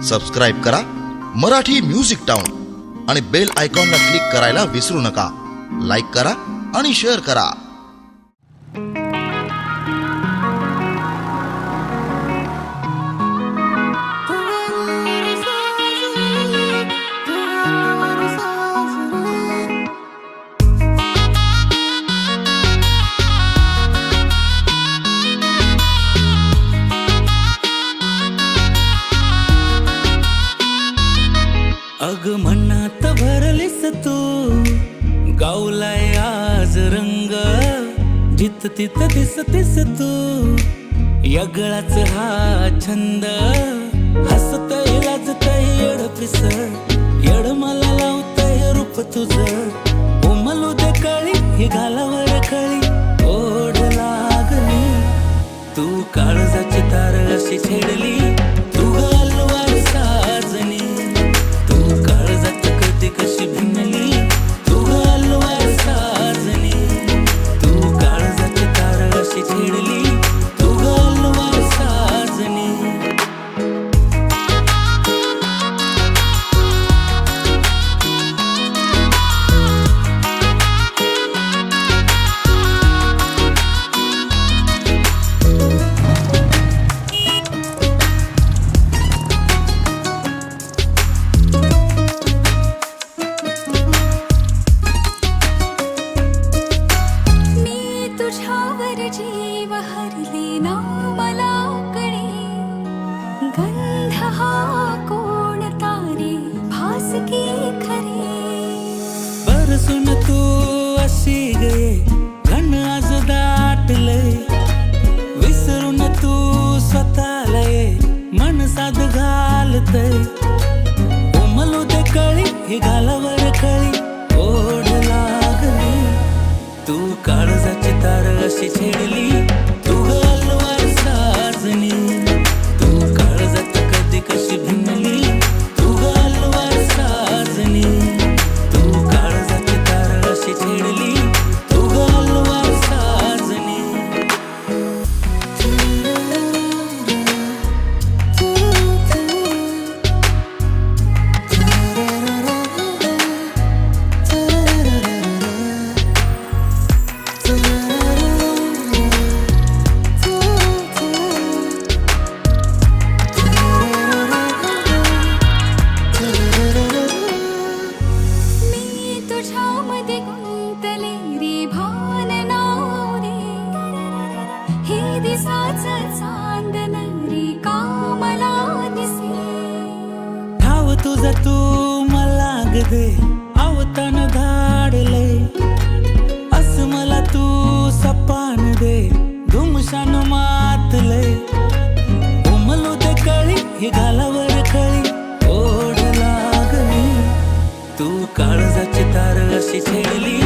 Subscribe करा Marathi music town आणि bell आयकॉनला क्लिक करायला विसरू नका। लाईक करा आणि शेअर करा। अग मनात भरलीस तू, गावलाय आज रंग, जित तित दिसतीस तू, यगळाच हा छंद, हसतय लाजतय येडपिस, येड मला लावतय रूप तुझं, उमलू दे कळी ही घालावर कळी, ओढ लागली तू काळजाची तार अशी छेडली, तू गलवार साजनी कशी भिनली, तू गलवार साजनी, तू काळजाची तार अशी छेडली, तू गलवार साजनी। जीव हरले ना मला कळे, गंध हा कोणता रे भासकी खरे, बरसून तू अशी गे घन आज दाटले, विसरून तू स्वतःला मन साध घालते, उमलू दे कळी ही घालावर कळी, ओढ लागली तू काळजाची तार अशी छेडली, तू गलवार साजनी, तू काळजात कधी कशी भिनली, तू गलवार साजनी, तू काळजाची तार अशी छेडली, तू गलवार साजनी। तुझं तू मला गदे आवतान धाडले, असं मला तू सपान दे धुमशान मातले, उमलू दे कळी ही घालावर कळी, ओढ लागली तू काळजाची तार अशी छेडली,